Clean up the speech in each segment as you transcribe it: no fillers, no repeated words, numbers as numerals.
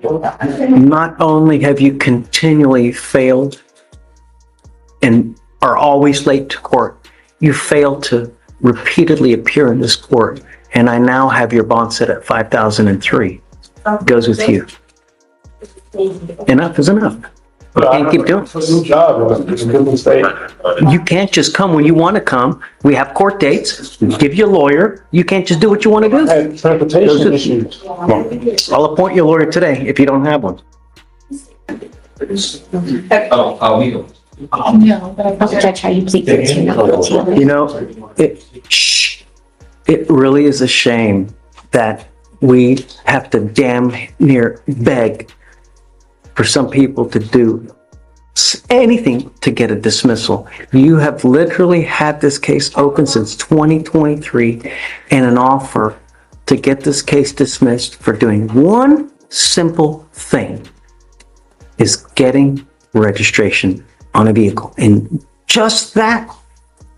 Not only have you continually failed and are always late to court, you failed to repeatedly appear in this court, and I now have your bond set at $5,003. Goes with you. Enough is enough. You can't keep doing It's a new job. It's a good mistake. it. You can't just come when you want to come. We have court dates. Give you a lawyer. You can't just do what you want to do. I had transportation issues. I'll appoint you a lawyer today if you don't have one. No, but Judge, how you plead guilty or not guilty? You know, it really is a shame that we have to damn near beg for some people to do anything to get a dismissal. You have literally had this case open since 2023 and an offer to get this case dismissed for doing one simple thing, is getting registration on a vehicle. And just that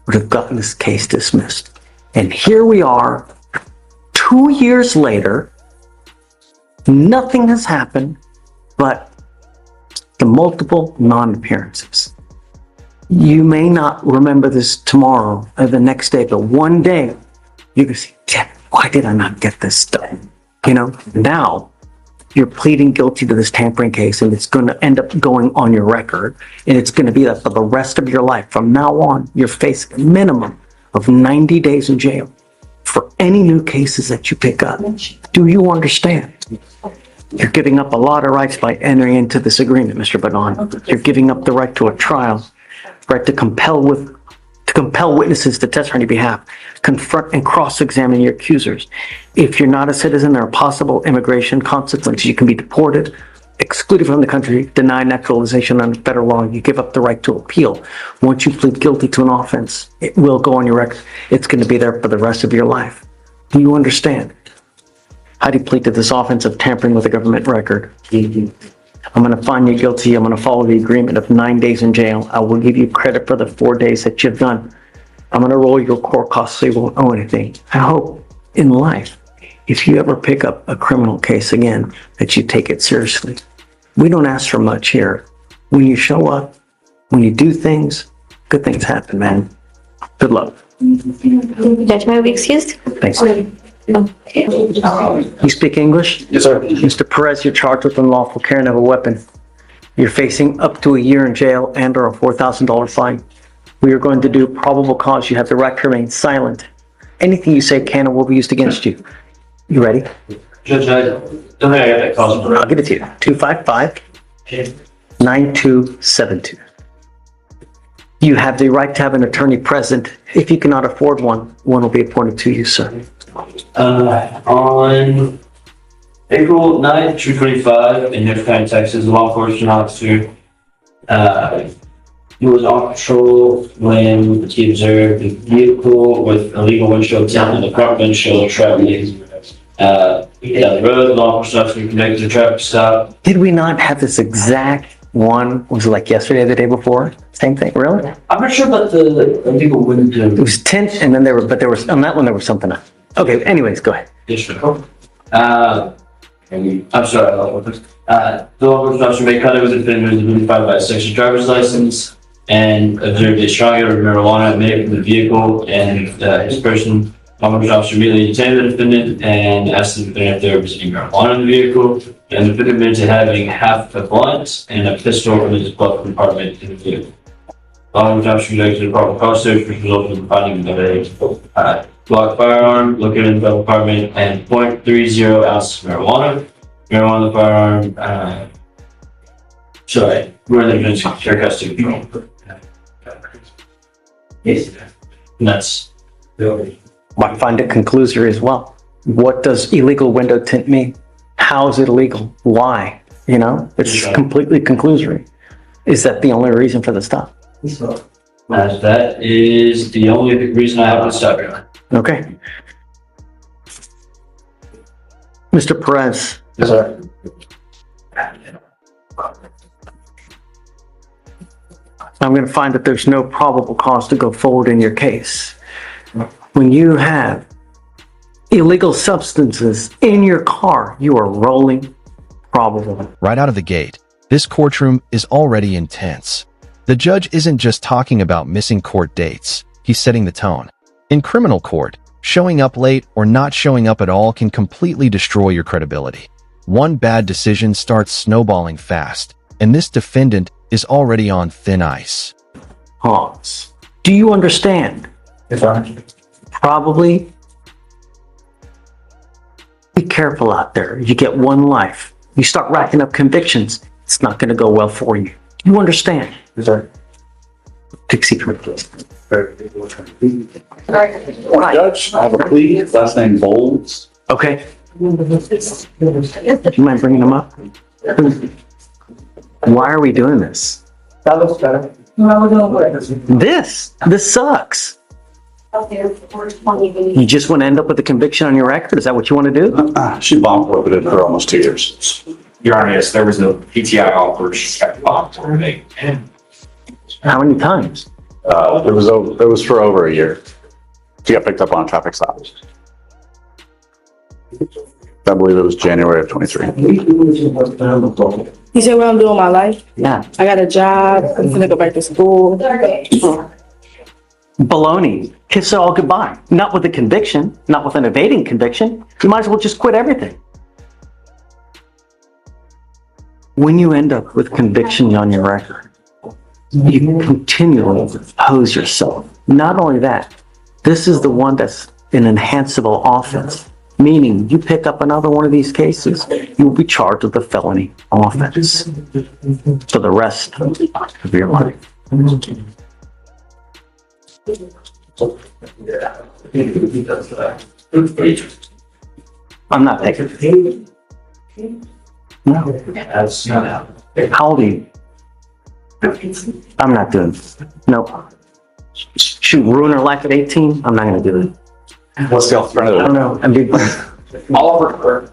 would have gotten this case dismissed. And here we are, 2 years later, nothing has happened but the multiple non-appearances. You may not remember this tomorrow or the next day, but one day you can say, damn, why did I not get this done? You know, now you're pleading guilty to this tampering case, and it's going to end up going on your record, and it's going to be that for the rest of your life. From now on, you're facing a minimum of 90 days in jail for any new cases that you pick up. Do you understand? You're giving up a lot of rights by entering into this agreement, Mr. Badon. You're giving up the right to a trial, right to compel witnesses to testify on your behalf, confront and cross-examine your accusers. If you're not a citizen, there are possible immigration consequences. You can be deported, excluded from the country, denied naturalization under federal law. You give up the right to appeal. Once you plead guilty to an offense, it will go on your record. It's going to be there for the rest of your life. Do you understand? How do you plead to this offense of tampering with a government record? I'm going to find you guilty. I'm going to follow the agreement of 9 days in jail. I will give you credit for the 4 days that you've done. I'm going to roll your court costs so you won't owe anything. I hope in life, if you ever pick up a criminal case again, that you take it seriously. We don't ask for much here. When you show up, when you do things, good things happen, man. Good luck. Judge, may I be excused? Thanks. Okay. You speak English? Yes, sir. Mr. Perez, you're charged with unlawful carrying of a weapon. You're facing up to a year in jail and or a $4,000 fine. We are going to do probable cause. You have the right to remain silent. Anything you say can or will be used against you. You ready? Judge, I don't think I got that cause. I'll give it to you. 255-9272. You have the right to have an attorney present. If you cannot afford one, one will be appointed to you, sir. On April 9th, 2025, in Newton County, Texas, a law enforcement officer, he was on patrol when he observed a vehicle with illegal windshield tint and the front windshield traveling down the road. The law enforcement officer conducted a traffic stop. Did we not have this exact one? Was it like yesterday or the day before? Same thing, really? I'm not sure about the illegal window. It was tint and then there was, on that one, there was something else. Okay, anyways, go ahead. Yes, sir. I'm sorry. The law enforcement officer made contact with the defendant who was identified by a section driver's license and observed a strong odor of marijuana emanating from the vehicle and his person. Law enforcement officer immediately detained the defendant and asked the defendant if they were presenting marijuana in the vehicle. And the defendant admitted to having half a blunt and a pistol in his glove compartment in the vehicle. Law enforcement officer conducted a proper cause search, which resulted in the finding of a Glock firearm located in the glove compartment and .30 ounces of marijuana. Marijuana in the firearm. Sorry, we're in the defendant's care custody control. Yes, and that's. I find it conclusory as well. What does illegal window tint mean? How is it illegal? Why? You know, it's completely conclusory. Is that the only reason for the stop? That is the only reason I have to stop here. Okay. Mr. Perez. Yes, sir. I'm going to find that there's no probable cause to go forward in your case. When you have illegal substances in your car, you are rolling Probably. Right out of the gate, this courtroom is already intense. The judge isn't just talking about missing court dates, he's setting the tone. In criminal court, showing up late or not showing up at all can completely destroy your credibility. One bad decision starts snowballing fast, and this defendant is already on thin ice. Hans, do you understand? Yes, sir. Probably. Be careful out there. You get one life. You start racking up convictions, it's not going to go well for you. You understand? Yes, sir. Take secret, please. Judge, I have a plea, last name Bowles. Okay. Do you mind bringing them up? Why are we doing this? That looks better. This sucks. You just want to end up with a conviction on your record? Is that what you want to do? She bomb prohibited for almost 2 years. Your Honor, yes, there was no PTI offer. She got bombed for me. How many times? It was for over a year. She got picked up on a traffic stop. I believe it was January of 23. You said what I'm doing with my life? Yeah. I got a job. I'm gonna go back to school. Baloney. Kiss it all goodbye. Not with a conviction, not with an evading conviction. You might as well just quit everything. When you end up with conviction on your record, you continually hose yourself. Not only that, this is the one that's an enhanceable offense, meaning you pick up another one of these cases, you will be charged with a felony offense for the rest of your life. I'm not taking it. No. How old are you? I'm not doing it. Nope. Shoot, ruin her life at 18? I'm not going to do it. What's the I alternative? don't know. I'm big. Oliver.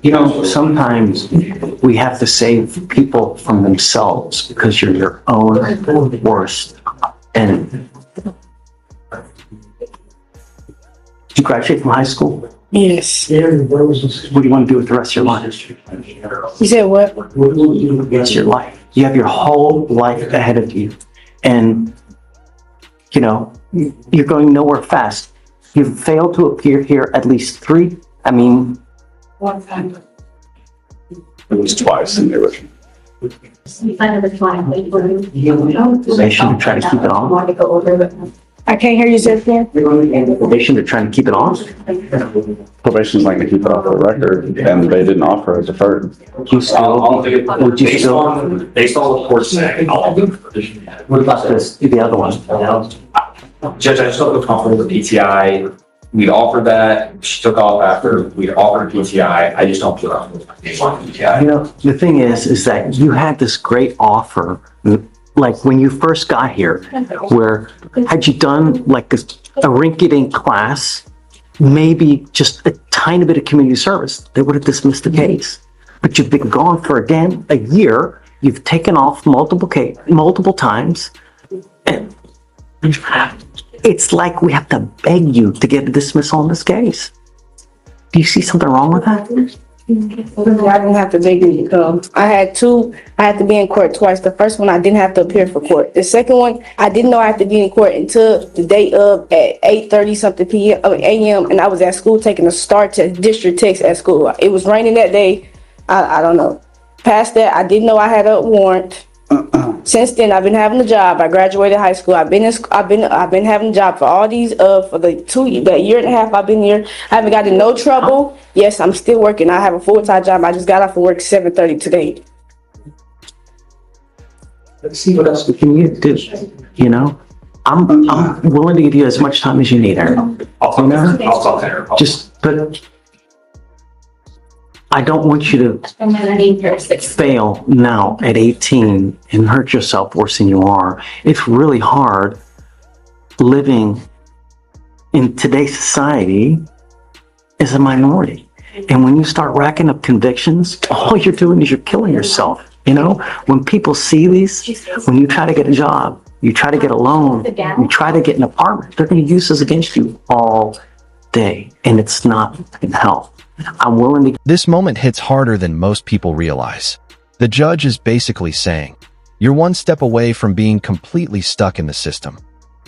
You know, sometimes we have to save people from themselves because you're your own worst enemy. Did you graduate from high school? Yes. What do you want to do with the rest of your life? You said what? It's your life. You have your whole life ahead of you. And, you know, you're going nowhere fast. You've failed to appear here at least three. I mean, One time. It was twice in the original. probation to try to keep it on. I can't hear you say it again. Probation to try to keep it on. Probation's like to keep it off the record, and they didn't offer a deferred. You still, would you still, Based on what the court's saying, I'll do it. what about this, the other one? Judge, I just don't feel comfortable with PTI. We offered that, she took off after we offered PTI. I just don't feel comfortable with PTI. You know, the thing is that you had this great offer, like when you first got here, where had you done like a rinky-dink class, maybe just a tiny bit of community service, they would have dismissed the case. But you've been gone for again a year. You've taken off multiple times. And it's like we have to beg you to get a dismissal on this case. Do you see something wrong with that? I didn't have to beg you to come. I had to be in court twice. The first one, I didn't have to appear for court. The second one, I didn't know I had to be in court until the day of at 8:30 something a.m. and I was at school taking a STAR test, district test at school. It was raining that day. I don't know. Past that, I didn't know I had a warrant. Since then, I've been having a job. I graduated high school. I've been having a job for all these for the year and a half I've been here. I haven't gotten in no trouble. Yes, I'm still working. I have a full-time job. I just got off of work 7:30 today. Let's see what else we can do. You know, I'm willing to give you as much time as you need, Aaron. I'll talk to her. But I don't want you to fail now at 18 and hurt yourself worse than you are. It's really hard living in today's society as a minority. And when you start racking up convictions, all you're doing is you're killing yourself. You know, when people see these, when you try to get a job, you try to get a loan, you try to get an apartment, they're going to use this against you all day. And it's not going to help. I'm willing to. This moment hits harder than most people realize. The judge is basically saying, you're one step away from being completely stuck in the system.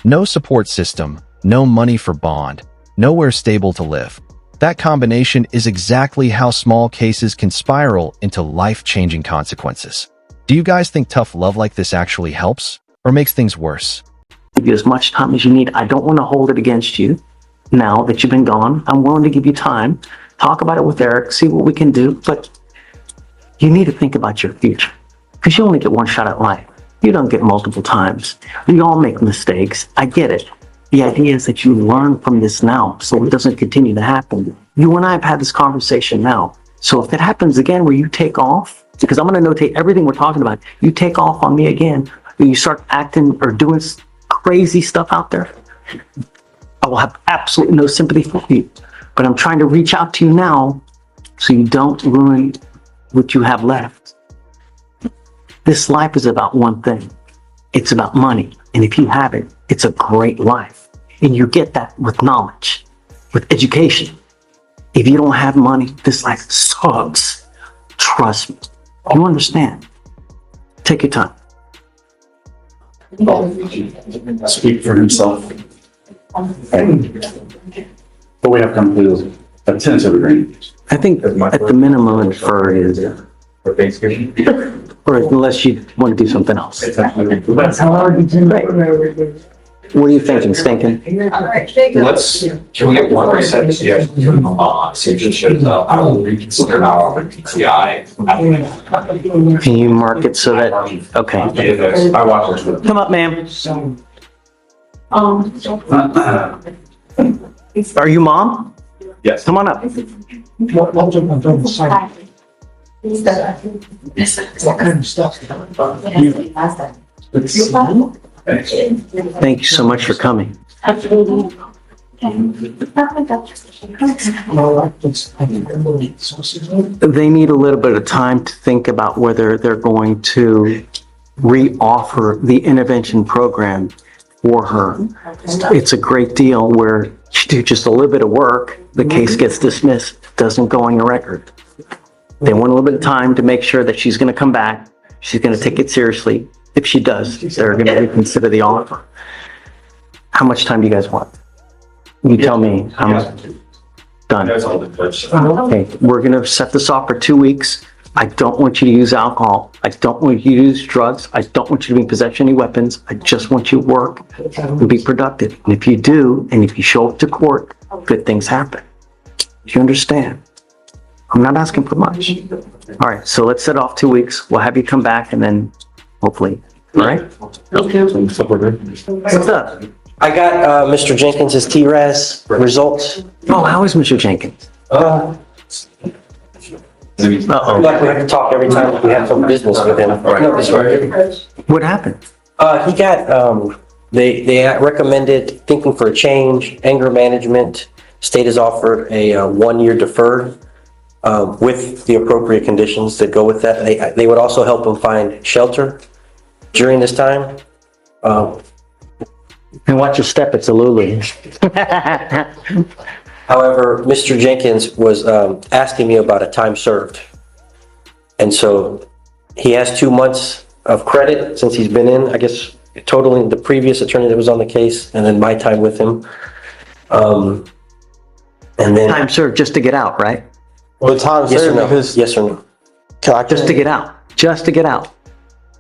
No support system, no money for bond, nowhere stable to live. That combination is exactly how small cases can spiral into life-changing consequences. Do you guys think tough love like this actually helps or makes things worse? Give you as much time as you need. I don't want to hold it against you now that you've been gone. I'm willing to give you time. Talk about it with Eric, see what we can do. But you need to think about your future because you only get one shot at life. You don't get multiple times. We all make mistakes. I get it. The idea is that you learn from this now so it doesn't continue to happen. You and I have had this conversation now. So if it happens again where you take off, because I'm going to notate everything we're talking about, you take off on me again, you start acting or doing crazy stuff out there, I will have absolutely no sympathy for you. But I'm trying to reach out to you now so you don't ruin what you have left. This life is about one thing. It's about money. And if you have it, it's a great life. And you get that with knowledge, with education. If you don't have money, this life sucks. Trust me. You understand? Take your time. Speak for himself. But we have come to a tentative agreement. I think at the minimum, defer is, For Thanksgiving. or unless you want to do something else. What are you thinking, Stinking? Can we get 1% CF? Safety shows up. I will reconsider now on the PTI. Can you mark it so that, okay. I watch it. Come up, ma'am. Are you mom? Yes. Come on up. Thank you so much for coming. They need a little bit of time to think about whether they're going to re-offer the intervention program for her. It's a great deal where you do just a little bit of work, the case gets dismissed, doesn't go on your record. They want a little bit of time to make sure that she's going to come back, she's going to take it seriously. If she does, they're going to reconsider the offer. How much time do you guys want? You tell me. How much? Done. That's all the question. Okay, we're going to set this off for 2 weeks. I don't want you to use alcohol. I don't want you to use drugs. I don't want you to be in possession of any weapons. I just want you to work and be productive. And if you do, and if you show up to court, good things happen. Do you understand? I'm not asking for much. All right, so let's set off 2 weeks. We'll have you come back and then hopefully, all right? What's up? I got Mr. Jenkins' TRAS results. Oh, how is Mr. Jenkins? Uh-oh. Like we have to talk every time we have some business with him. What happened? He got, they recommended thinking for a change, anger management. State has offered a 1-year deferred with the appropriate conditions that go with that. They would also help him find shelter during this time. And watch your step, it's a Lulu. However, Mr. Jenkins was asking me about a time served. And so he has 2 months of credit since he's been in, I guess, totaling the previous attorney that was on the case and then my time with him. And then Time served just to get out, right? Well, time yes or served no? because Yes or no? Just to get out, just to get out.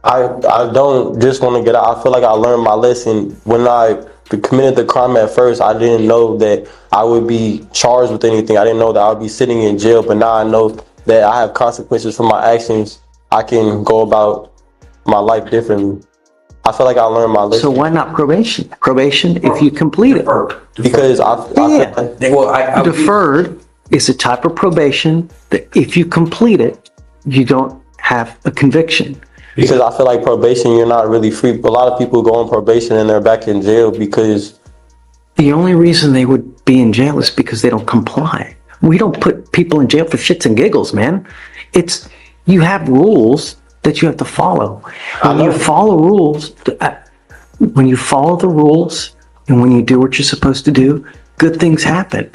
I don't just want to get out. I feel like I learned my lesson when I committed the crime at first. I didn't know that I would be charged with anything. I didn't know that I would be sitting in jail, but now I know that I have consequences for my actions. I can go about my life differently. I feel like I learned my lesson. So why not probation? Probation, if you complete it. Because I feel Yeah. like Well, I Deferred is a type of probation that if you complete it, you don't have a conviction. because I feel like probation, you're not really free. A lot of people go on probation and they're back in jail because The only reason they would be in jail is because they don't comply. We don't put people in jail for shits and giggles, man. You have rules that you have to follow. When you follow rules, when you follow the rules and when you do what you're supposed to do, good things happen.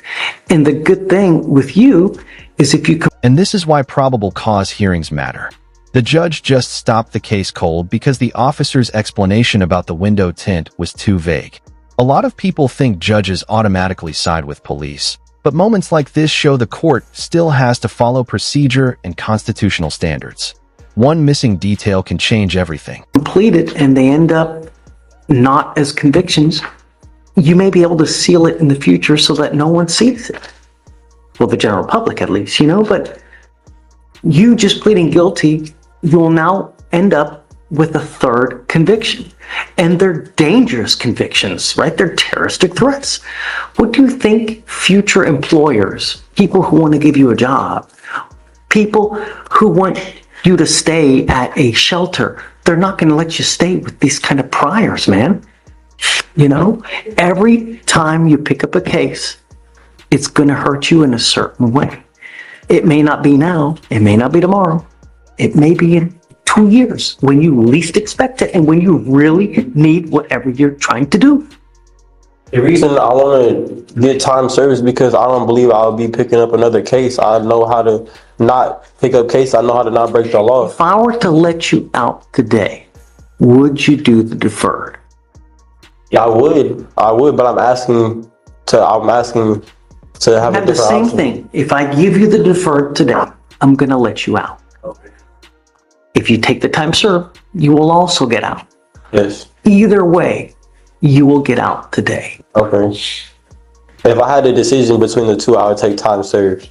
And the good thing with you is if you And this is why probable cause hearings matter. The judge just stopped the case cold because the officer's explanation about the window tint was too vague. A lot of people think judges automatically side with police, but moments like this show the court still has to follow procedure and constitutional standards. One missing detail can change everything. complete it and they end up not as convictions, you may be able to seal it in the future so that no one sees it. Well, the general public at least, but you just pleading guilty will now end up with a third conviction. And they're dangerous convictions, right? They're terroristic threats. What do you think future employers, people who want to give you a job, people who want you to stay at a shelter, they're not going to let you stay with these kind of priors, man. Every time you pick up a case, it's going to hurt you in a certain way. It may not be now, it may not be tomorrow, it may be in 2 years when you least expect it and when you really need whatever you're trying to do. The reason I want to get time served is because I don't believe I'll be picking up another case. I know how to not pick up case. I know how to not break the law. If I were to let you out today, would you do the deferred? Yeah, I would, but I'm asking to have a Have the different same option. thing. If I give you the deferred today, I'm going to let you out. If you take the time served, you will also get out. Yes. Either way, you will get out today. Okay. If I had a decision between the two, I would take time served.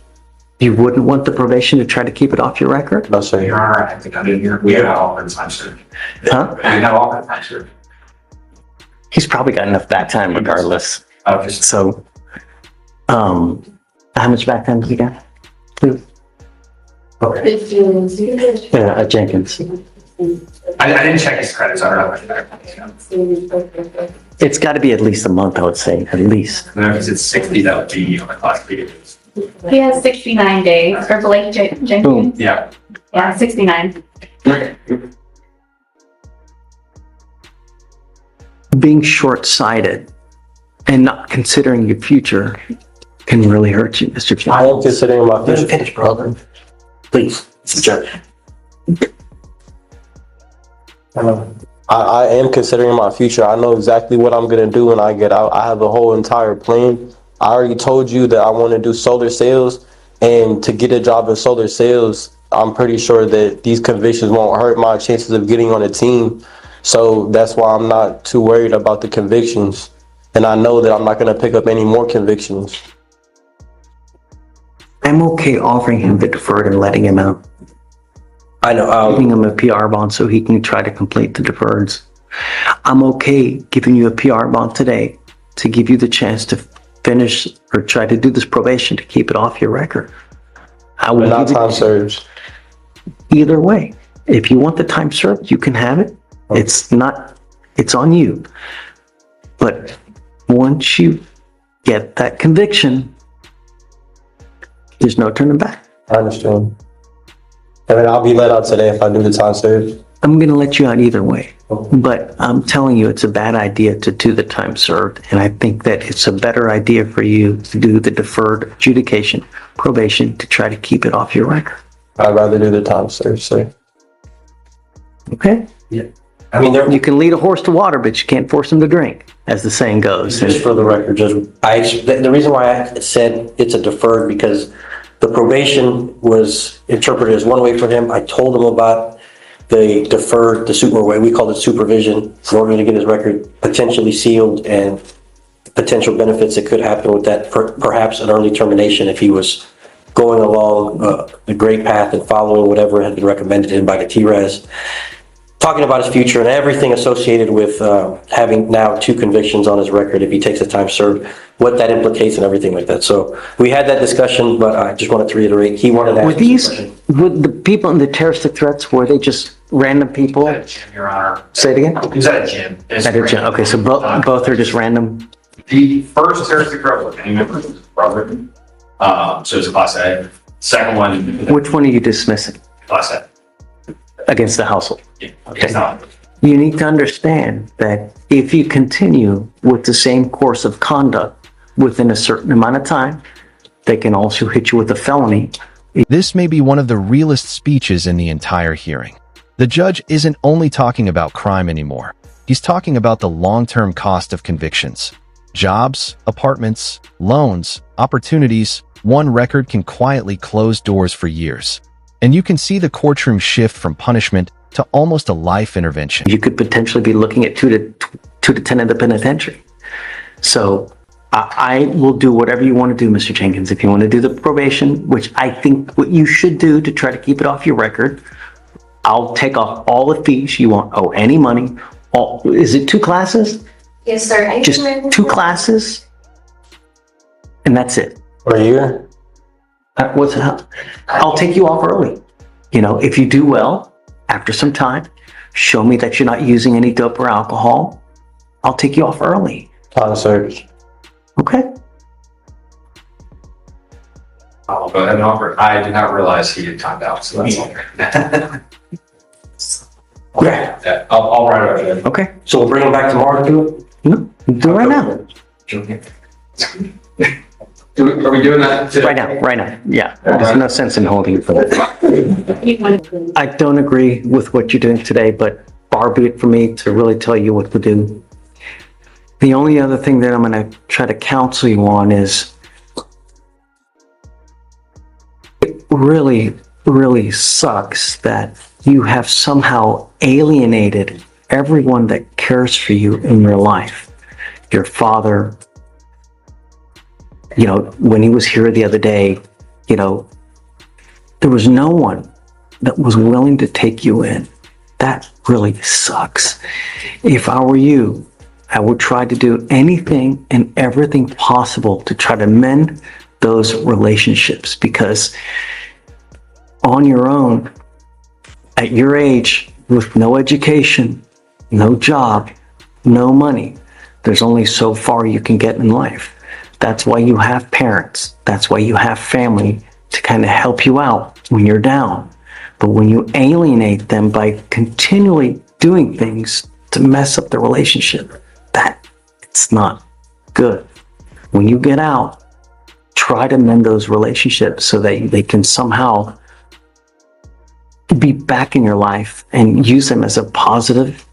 You wouldn't want the probation to try to keep it off your record? No, sir. Your Honor, I think I did hear, we have all been time served. Huh? We have all been time served. He's probably got enough back time regardless. I just, So, how much back time do you got? Please. okay. Yeah, Jenkins. I didn't check his credits, I don't know. It's got to be at least a month, I would say, at least. No, if it's 60, that would be on the class B. He has 69 days, or Blake Jenkins. Yeah. Yeah, 69. Being short-sighted and not considering your future can really hurt you, Mr. I Jenkins. am considering my future. Finish, brother. Please, Judge. I am considering my future. I know exactly what I'm going to do when I get out. I have a whole entire plan. I already told you that I want to do solar sales, and to get a job in solar sales, I'm pretty sure that these convictions won't hurt my chances of getting on a team. So that's why I'm not too worried about the convictions. And I know that I'm not going to pick up any more convictions. I'm okay offering him the deferred and letting him out. I know, Giving him a PR bond so he can try to complete the deferreds. I'm okay giving you a PR bond today to give you the chance to finish or try to do this probation to keep it off your record. I But will not give time you served. either way. If you want the time served, you can have it. It's on you. But once you get that conviction, there's no turning back. I understand. I mean, I'll be let out today if I do the time served. I'm going to let you out either way. But I'm telling you, it's a bad idea to do the time served. And I think that it's a better idea for you to do the deferred adjudication, probation, to try to keep it off your record. I'd rather do the time served, sir. Okay? I mean, You can lead a horse to water, but you can't force him to drink, as the saying goes. just for the record, Judge, the reason why I said it's a deferred, because the probation was interpreted as one way for him. I told him about the deferred, we called it supervision, in order to get his record potentially sealed and potential benefits that could happen with that, perhaps an early termination if he was going along the great path and following whatever had been recommended to him by the TRES. Talking about his future and everything associated with having now 2 convictions on his record if he takes the time served, what that implicates and everything like that. So we had that discussion, but I just wanted to reiterate, he wanted to ask Would the people in the terroristic threats, were they just random people? At a gym, Your Honor. Say it again? He was at a gym. At a gym. Okay, so both are just random. The first terroristic threat was any member of his brother. So it's a class A. Second one, Which one are you dismissing class A. against the household? Yeah, it's not. You need to understand that if you continue with the same course of conduct within a certain amount of time, they can also hit you with a felony This may be one of the realest speeches in the entire hearing. The judge isn't only talking about crime anymore. He's talking about the long-term cost of convictions. Jobs, apartments, loans, opportunities. One record can quietly close doors for years. And you can see the courtroom shift from punishment to almost a life intervention. You could potentially be looking at 2 to 10 in the penitentiary. So I will do whatever you want to do, Mr. Jenkins. If you want to do the probation, which I think what you should do to try to keep it off your record, I'll take off all the fees. You won't owe any money. Is it 2 classes? Yes, sir. Just 2 classes? And that's it. For a year? I'll take you off early. You know, if you do well, after some time, show me that you're not using any dope or alcohol, I'll take you off early. Time served. Okay? I'll go ahead and offer. I did not realize he had timed out, so that's all. Yeah. Yeah, I'll write it out. Okay. So we'll bring him back tomorrow to do it? No, do it right now. Are we doing that today? Right now. Yeah. There's no sense in holding it for that. I don't agree with what you're doing today, but far be it for me to really tell you what to do. The only other thing that I'm going to try to counsel you on is it really, really sucks that you have somehow alienated everyone that cares for you in your life. Your father, you know, when he was here the other day, you know, there was no one that was willing to take you in. That really sucks. If I were you, I would try to do anything and everything possible to try to mend those relationships, because on your own, at your age, with no education, no job, no money, there's only so far you can get in life. That's why you have parents. That's why you have family to kind of help you out when you're down. But when you alienate them by continually doing things to mess up the relationship, it's not good. When you get out, try to mend those relationships so that they can somehow be back in your life and use them as a positive,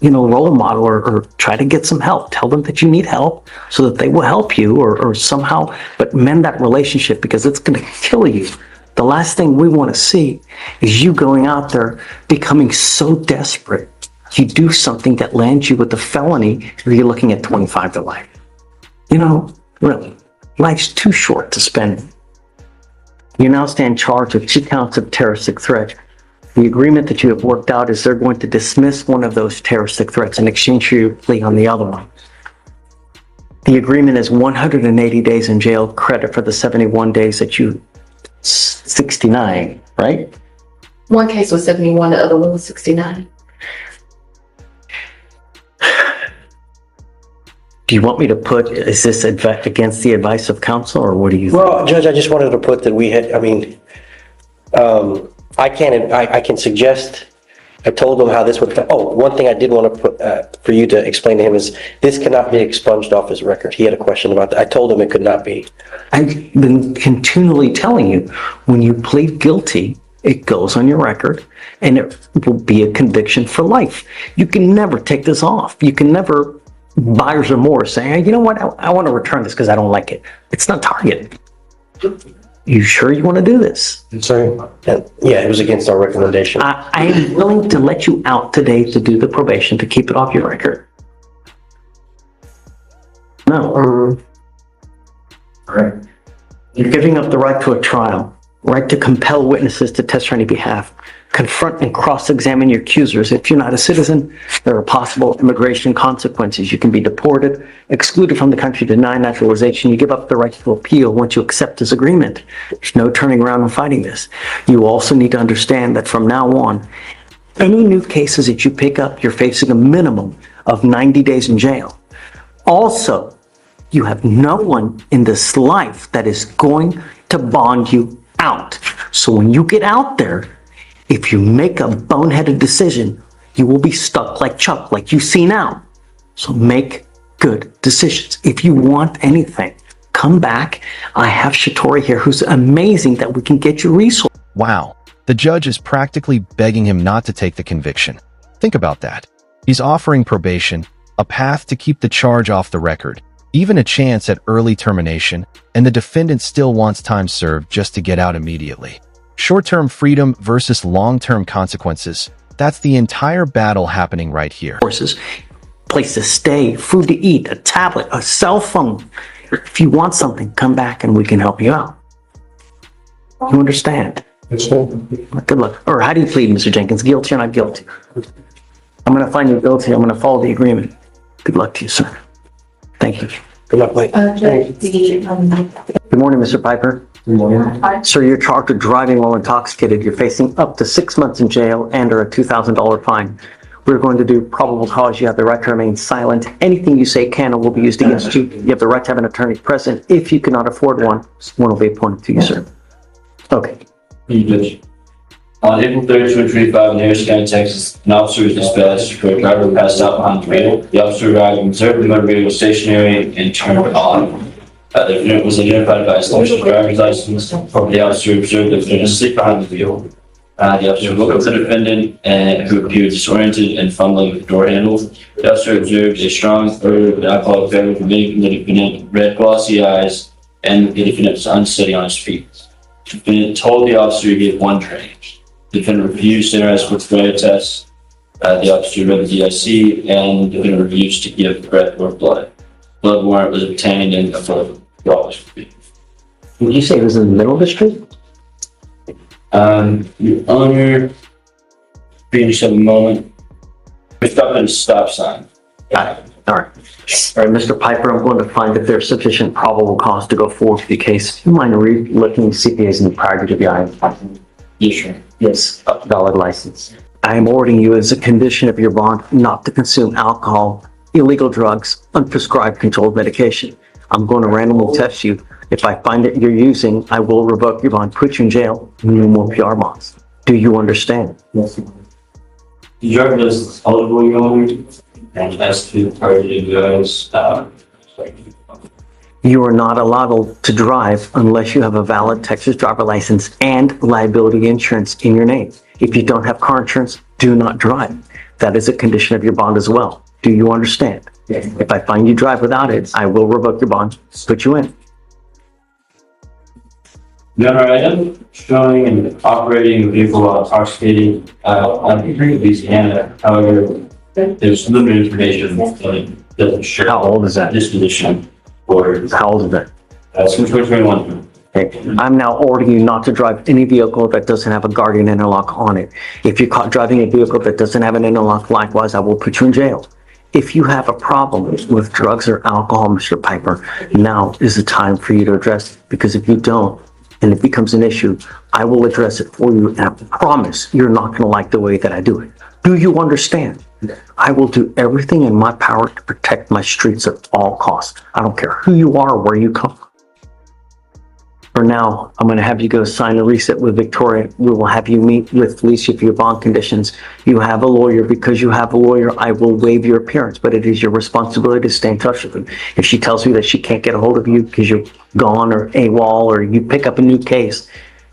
you know, role model, or try to get some help. Tell them that you need help so that they will help you or somehow, but mend that relationship, because it's going to kill you. The last thing we want to see is you going out there becoming so desperate you do something that lands you with a felony where you're looking at 25 to life. You know, really, life's too short to spend. You now stand charged with 2 counts of terroristic threat. The agreement that you have worked out is they're going to dismiss one of those terroristic threats in exchange for your plea on the other one. The agreement is 180 days in jail, credit for the 71 days that 69, right? One case was 71, the other one was 69. Do you want me to put, is this against the advice of counsel, or what do you think? Well, Judge, I just wanted to put that we had, I can suggest, I told him how this would, one thing I did want to put, for you to explain to him is this cannot be expunged off his record. He had a question about that. I told him it could not be. I've been continually telling you, when you plead guilty, it goes on your record and it will be a conviction for life. You can never take this off. You can never buyer's remorse saying, hey, you know what, I want to return this because I don't like it. It's not Target. You sure you want to do this? Sorry. Yeah, it was against our recommendation. I am willing to let you out today to do the probation to keep it off your record. No. All right. You're giving up the right to a trial, right to compel witnesses to testify on your behalf, confront and cross-examine your accusers. If you're not a citizen, there are possible immigration consequences. You can be deported, excluded from the country, denied naturalization. You give up the right to appeal once you accept this agreement. There's no turning around and fighting this. You also need to understand that from now on, any new cases that you pick up, you're facing a minimum of 90 days in jail. Also, you have no one in this life that is going to bond you out. So when you get out there, if you make a boneheaded decision, you will be stuck like Chuck, like you see now. So make good decisions. If you want anything, come come back. I have Shatori here, who's amazing that we can get you resources. Wow, the judge is practically begging him not to take the conviction. Think about that. He's offering probation, a path to keep the charge off the record, even a chance at early termination, and the defendant still wants time served just to get out immediately. Short-term freedom versus long-term consequences. That's the entire battle happening right here. Place to stay, food to eat, a tablet, a cell phone. If you want something, come back and we can help you out. You understand? Good luck. Or how do you plead, Mr. Jenkins? Guilty or not guilty? I'm going to find you guilty. I'm going to follow the agreement. Good luck to you, sir. Thank you. Good luck, Blake. Good morning, Mr. Piper. Good morning. Sir, you're charged with driving while intoxicated. You're facing up to 6 months in jail and or a $2,000 fine. We're going to do probable cause. You have the right to remain silent. Anything you say can or will be used against you. You have the right to have an attorney present. If you cannot afford one will be appointed to you, sir. Okay. On April 3rd, 2025, in Harris County, Texas, an officer was dispatched for a driver who passed out behind the wheel. The officer arrived and observed the motor vehicle stationary and turned on. The defendant was identified by his driver's license. The officer observed the defendant asleep behind the wheel. The officer looked at the defendant who appeared disoriented and fumbling with the door handle. The officer observed a strong odor of alcoholic beverage emitting from the defendant, red glossy eyes, and the defendant was unsteady on his feet. The defendant told the officer he had one drink. The defendant refused to interact with the test. The officer read the DIC, and the defendant refused to give breath or blood. Blood warrant was obtained and $12. Did you say it was in the middle of the street? Your Honor, finish up a moment. We stopped at a stop sign. Got it. All right. All right, Mr. Piper, I'm going to find if there's sufficient probable cause to go forward with the case. Do you mind looking CPAs in the prior to the Yes, sir. Yes, a valid license. I am ordering you as a condition of your bond not to consume alcohol, illegal drugs, unprescribed controlled medication. I'm going to randomly test you. If I find that you're using, I will revoke your bond, put you in jail, no more PR bonds. Do you understand? Yes, sir. The drug list is eligible, Your Honor, and as to targeted drugs, You are not allowed to drive unless you have a valid Texas driver license and liability insurance in your name. If you don't have car insurance, do not drive. That is a condition of your bond as well. Do you understand? Yes. If I find you drive without it, I will revoke your bond, put you in. Your Honor, I am showing and operating a vehicle while intoxicated on Louisiana. However, there's limited information that doesn't show. How old is that? Disposition or How old is that? since 2021. Okay. I'm now ordering you not to drive any vehicle that doesn't have a guardian interlock on it. If you're caught driving a vehicle that doesn't have an interlock, likewise, I will put you in jail. If you have a problem with drugs or alcohol, Mr. Piper, now is the time for you to address it. Because if you don't, and it becomes an issue, I will address it for you, and I promise you're not going to like the way that I do it. Do you understand? I will do everything in my power to protect my streets at all costs. I don't care who you are or where you come from. For now, I'm going to have you go sign a reset with Victoria. We will have you meet with Felicia for your bond conditions. You have a lawyer. Because you have a lawyer, I will waive your appearance, but it is your responsibility to stay in touch with him. If she tells you that she can't get a hold of you because you're gone or AWOL or you pick up a new case,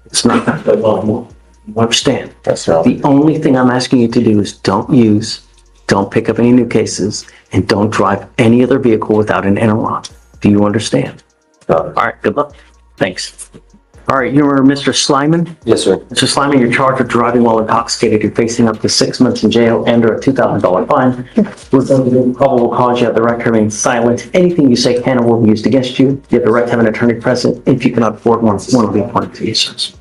it's not going to go well. You understand? That's right. The only thing I'm asking you to do is don't pick up any new cases, and don't drive any other vehicle without an interlock. Do you understand? All right, good luck. Thanks. All right, you are Mr. Slyman? Yes, sir. Mr. Slyman, you're charged with driving while intoxicated. You're facing up to 6 months in jail and or a $2,000 fine. With probable cause, you have the right to remain silent. Anything you say can or will be used against you. You have the right to have an attorney present. If you cannot afford one will be appointed to you, sir.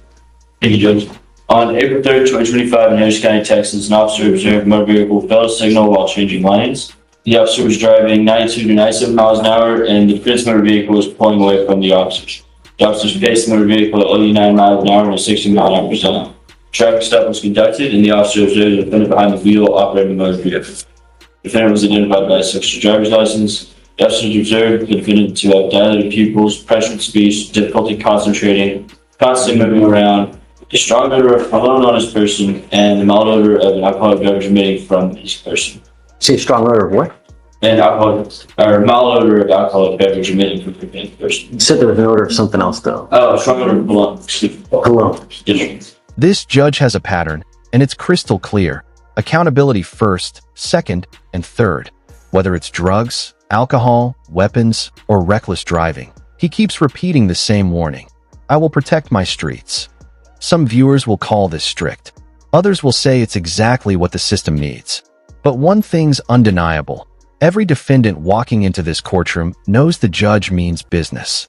Thank you, Judge. On April 3rd, 2025, in Harris County, Texas, an officer observed a motor vehicle fail to signal while changing lanes. The officer was driving 92 to 97 miles an hour, and the defense motor vehicle was pulling away from the officers. The officers paced the motor vehicle at 89 miles an hour and a 60 mile an hour per zone. Traffic stop was conducted, and the officer observed the defendant behind the wheel operating the motor vehicle. The defendant was identified by his Texas driver's license. The officers observed the defendant to have dilated pupils, pressured speech, difficulty concentrating, constantly moving around, a strong odor of cologne on his person, and the mild odor of an alcoholic beverage emitting from his person. See a strong odor of what? and alcohol, or mild odor of alcoholic beverage emitting from the convicted person. You said there was an odor of something else though. Oh, strong odor of cologne. Excuse me. Cologne. Yes, This judge has a pattern, and it's crystal clear. Accountability first, second, and third. Whether it's drugs, alcohol, weapons, or reckless driving, he keeps repeating the same warning. I will protect my streets. Some viewers will call this strict. Others will say it's exactly what the system needs. But one thing's undeniable. Every defendant walking into this courtroom knows the judge means business.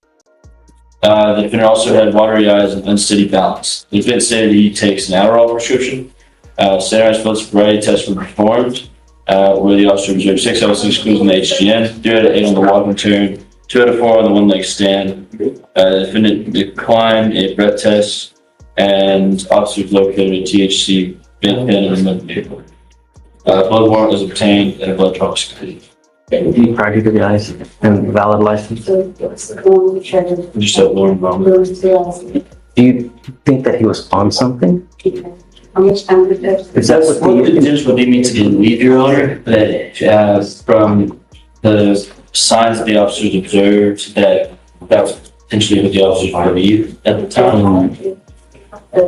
The defendant also had watery eyes and unsteady balance. The defendant stated he takes an Adderall prescription. Standardized field sobriety tests were performed, where the officer observed 6 out of 6 clues on the HGN, 3 out of 8 on the walking turn, 2 out of 4 on the one-leg stand. The defendant declined a breath test, and officers located a THC pen in the motor vehicle. Blood warrant was obtained and a blood draw was completed. Prior to the eyes and valid license. Just said Lauren Bowman. Do you think that he was on something? How much time would that? Is that That's what what the the, judge would lead me to believe, Your Honor, that from the signs that the officers observed, that was potentially what the officers believed at the time.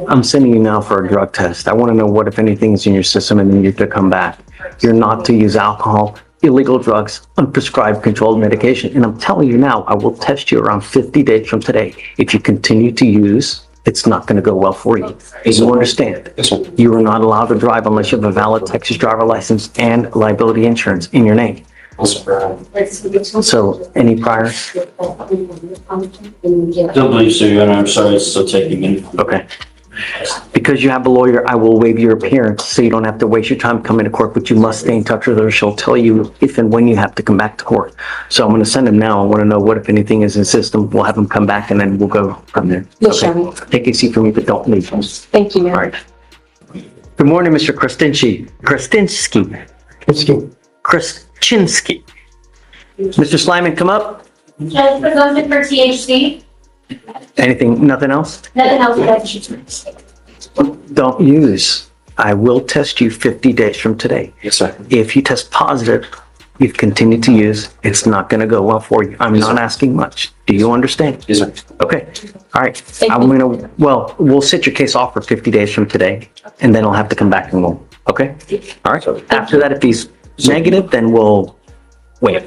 I'm sending you now for a drug test. I want to know what, if anything, is in your system and then you have to come back. You're not to use alcohol, illegal drugs, unprescribed controlled medication. And I'm telling you now, I will test you around 50 days from today. If you continue to use, it's not going to go well for you. You understand? You are not allowed to drive unless you have a valid Texas driver license and liability insurance in your name. So, any priors? Don't believe so, Your Honor. I'm sorry, it's still taking me. Okay. Because you have a lawyer, I will waive your appearance so you don't have to waste your time coming to court, but you must stay in touch with her. She'll tell you if and when you have to come back to court. So I'm going to send him now. I want to know what, if anything, is in the system. We'll have him come back and then we'll go from there. Yes, Okay. Your Honor. Take a seat for me, but don't leave. Thank you, All right. Good morning, Mr. Krasinski. Krasinski. Mr. Slyman, come up. Judge, presumption for THC, Anything, nothing else? nothing else, Judge. Don't use. I will test you 50 days from today. Yes, sir. If you test positive, you've continued to use, it's not going to go well for you. I'm not asking much. Do you understand? Yes, sir. Okay. All right. We'll set your case off for 50 days from today, and then I'll have to come back and we'll, okay? All right. After that, if he's negative, then we'll wait.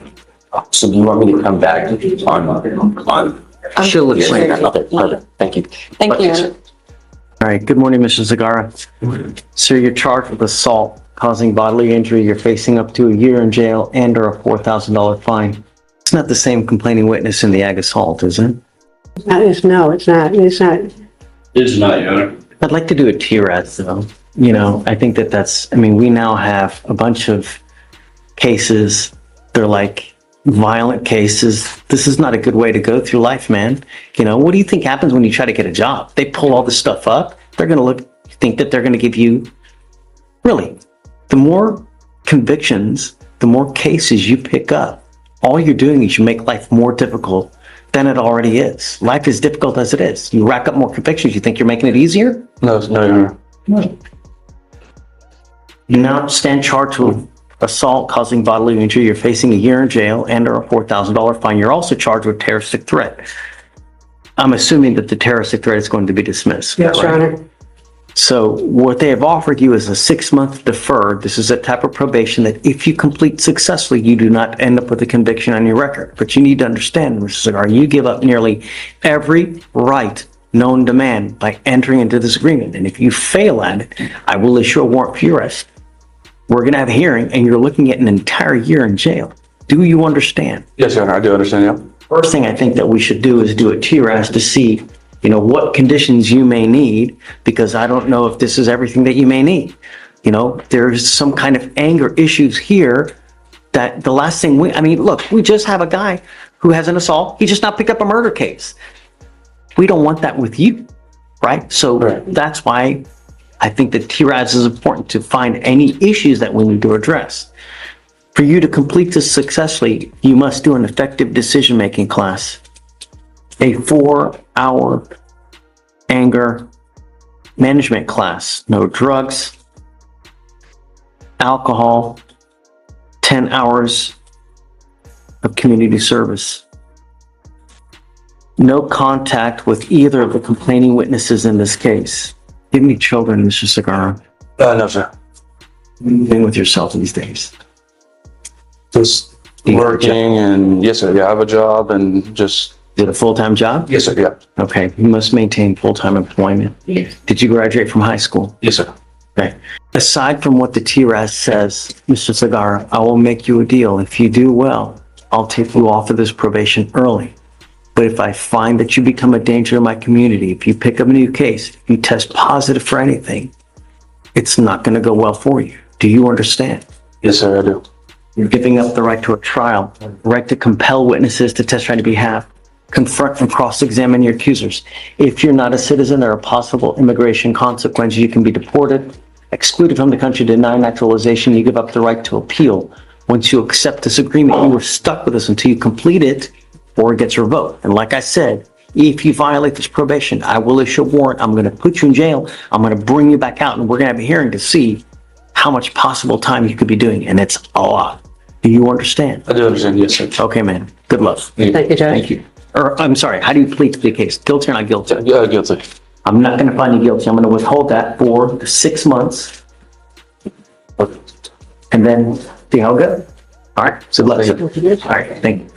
So do you want me to come back on? She'll explain that. Okay, perfect. Thank you. Thank you, Your Honor. All right. Good morning, Mr. Zagara. Sir, you're charged with assault causing bodily injury. You're facing up to a year in jail and or a $4,000 fine. It's not the same complaining witness in the ag assault, is it? No, it's not. It is not, Your Honor. I'd like to do a TRAS though. You know, I think we now have a bunch of cases. They're like violent cases. This is not a good way to go through life, man. You know, what do you think happens when you try to get a job? They pull all this stuff up. They're going to think that they're going to give you, really, the more convictions, the more cases you pick up, all you're doing is you make life more difficult than it already is. Life is difficult as it is. You rack up more convictions. You think you're making it easier? No, Your Honor. You now stand charged with assault causing bodily injury. You're facing a year in jail and or a $4,000 fine. You're also charged with terroristic threat. I'm assuming that the terroristic threat is going to be dismissed. Yes, Your right? Honor. So what they have offered you is a 6-month deferred. This is a type of probation that if you complete successfully, you do not end up with a conviction on your record. But you need to understand, Mr. Cigar, you give up nearly every right known to man by entering into this agreement. And if you fail at it, I will issue a warrant for your arrest. We're going to have a hearing and you're looking at an entire year in jail. Do you understand? Yes, Your Honor, I do understand, yeah. First thing I think that we should do is do a TRAS to see, you know, what conditions you may need, because I don't know if this is everything that you may need. You know, there's some kind of anger issues here that the last thing look, we just have a guy who has an assault. He just not picked up a murder case. We don't want that with you, right? So That's why I think that TRAS is important, to find any issues that we need to address. For you to complete this successfully, you must do an effective decision-making class, a 4-hour anger management class. No drugs, alcohol, 10 hours of community service. No contact with either of the complaining witnesses in this case. Give me children, Mr. Segarra. No, sir. Living with yourself these days. Just working and yes, sir. Yeah, I have a job and just. Is it a full-time job? Yes, sir. Yeah. Okay, you must maintain full-time employment. Did you graduate from high school? Yes, sir. Okay. Aside from what the TRAS says, Mr. Segarra, I will make you a deal. If you do well, I'll take you off of this probation early. But if I find that you become a danger to my community, if you pick up a new case, if you test positive for anything, it's not going to go well for you. Do you understand? Yes, sir. I do. You're giving up the right to a trial, right to compel witnesses to testify on your behalf, confront and cross-examine your accusers. If you're not a citizen, there are possible immigration consequences. You can be deported, excluded from the country, denied naturalization. You give up the right to appeal. Once you accept this agreement, you are stuck with us until you complete it or it gets revoked. And like I said, if you violate this probation, I will issue a warrant. I'm going to put you in jail. I'm going to bring you back out and we're going to have a hearing to see how much possible time you could be doing. And it's a lot. Do you understand? I do understand. Yes, sir. Okay, man. Good luck. Thank you, Judge. Thank you. Or, I'm sorry, how do you plead to the case? Guilty or not guilty? Yeah, guilty. I'm not going to find you guilty. I'm going to withhold that for the 6 months. And then see how it goes. All right, good luck. All right, thank you.